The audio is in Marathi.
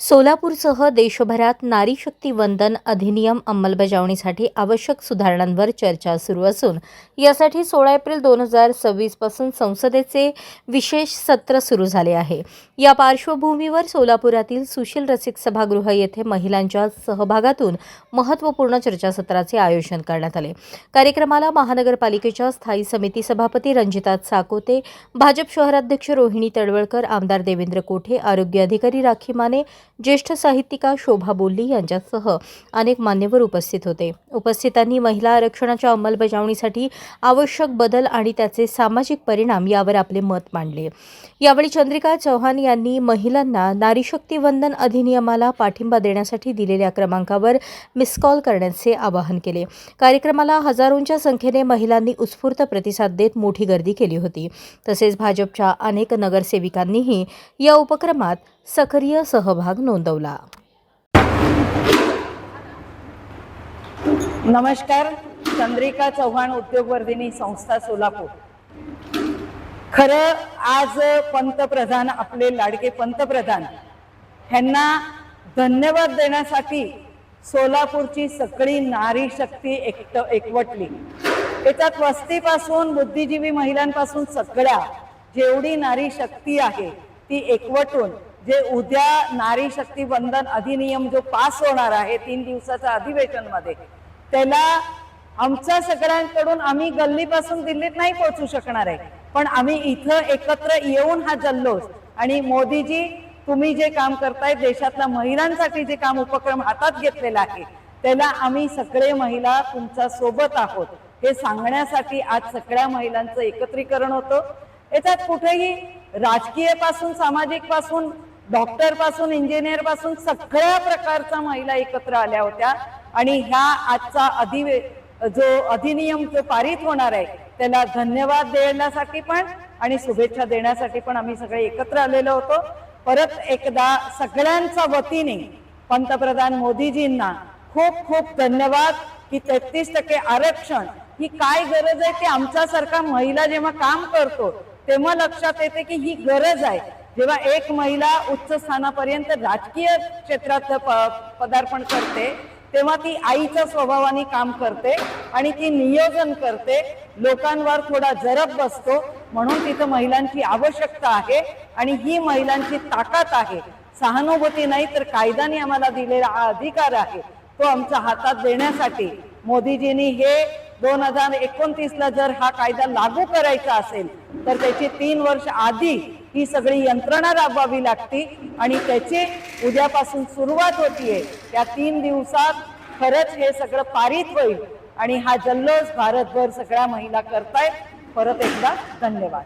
सोलापूरसह देशभरात नारी शक्ती वंदन अधिनियम अंमलबजावणीसाठी आवश्यक सुधारणांवर चर्चा सुरू असून यासाठी 16 एप्रिल 2026 पासून संसदेचे विशेष सत्र सुरू झाले आहे। या पार्श्वभूमीवर सोलापुरातील सुशील रसिक सभागृह येथे महिलांच्या सहभागातून महत्त्वपूर्ण चर्चासत्राचे आयोजन करण्यात आले। कार्यक्रमाला महानगरपालिकेच्या स्थायी समिती सभापती रंजिता साकोते, भाजप शहराध्यक्ष रोहिणी तडवळकर, आमदार देवेंद्र कोठे, आरोग्य अधिकारी राखी माने, ज्येष्ठ साहित्यिका शोभा बोल्ली यांच्यासह अनेक मान्यवर उपस्थित होते। उपस्थितांनी महिला आरक्षणाच्या अंमलबजावणीसाठी आवश्यक बदल आणि त्याचे सामाजिक परिणाम यावर आपले मत मांडले। यावेळी चंद्रिका चौहान यांनी महिलांना नारी शक्ती वंदन अधिनियमाला पाठिंबा देण्यासाठी दिलेल्या क्रमांकावर मिस कॉल करण्याचे आवाहन केले। कार्यक्रमाला हजारोंच्या संख्येने महिलांनी उत्स्फूर्त प्रतिसाद देत मोठी गर्दी केली होती। तसेच भाजपच्या अनेक नगरसेविकांनीही या उपक्रमात सक्रिय सहभाग नोंदवला। नमस्कार, चंद्रिका चौहान उद्योगवर्धिनी संस्था सोलापूर। खरं आज पंतप्रधान, आपले लाडके पंतप्रधान ह्यांना धन्यवाद देण्यासाठी सोलापूरची सगळी नारी शक्ती एकवटली। त्याच्यात वस्तीपासून बुद्धिजीवी महिलांपासून सगळ्या जेवढी नारी शक्ती आहे ती एकवटून जे उद्या नारी शक्ती वंदन अधिनियम जो पास होणार आहे 3 दिवसाच्या अधिवेशन मध्ये, त्याला आमच्या सगळ्यांकडून आम्ही गल्लीपासून दिल्लीत नाही पोहोचू शकणार आहे, पण आम्ही इथं एकत्र येऊन हा जल्लोष आणि मोदीजी तुम्ही जे काम करताय, देशातल्या महिलांसाठी जे काम उपक्रम हातात घेतलेला आहे त्याला आम्ही सगळे महिला तुमच्या सोबत आहोत हे सांगण्यासाठी आज सगळ्या महिलांचं एकत्रीकरण होतं। याच्यात कुठेही राजकीय पासून, सामाजिक पासून, डॉक्टर पासून, इंजिनियर पासून सगळ्या प्रकारच्या महिला एकत्र आल्या होत्या आणि ह्या आजचा जो अधिनियम जो पारित होणार आहे त्याला धन्यवाद देण्यासाठी पण आणि शुभेच्छा देण्यासाठी पण आम्ही सगळे एकत्र आलेलो होतो। परत एकदा सगळ्यांच्या वतीने पंतप्रधान मोदीजींना खूप खूप धन्यवाद की 33% आरक्षण ही काय गरज आहे ते आमच्यासारखा महिला जेव्हा काम करतो तेव्हा लक्षात येते की ही गरज आहे। जेव्हा एक महिला उच्च स्थानापर्यंत राजकीय क्षेत्रात पदार्पण करते तेव्हा ती आईच्या स्वभावाने काम करते आणि ती नियोजन करते, लोकांवर थोडा जरब बसतो, म्हणून तिथं महिलांची आवश्यकता आहे आणि ही महिलांची ताकद आहे। सहानुभूती नाही तर कायद्याने आम्हाला दिलेला हा अधिकार आहे तो आमच्या हातात देण्यासाठी मोदीजींनी हे 2029 ला जर हा कायदा लागू करायचा असेल तर त्याची 3 वर्ष आधी ही सगळी यंत्रणा राबवावी लागते आणि त्याची उद्यापासून सुरुवात होतीये। त्या 3 दिवसात खरंच हे सगळं पारित होईल आणि हा जल्लोष भारतभर सगळ्या महिला करतायत। परत एकदा धन्यवाद।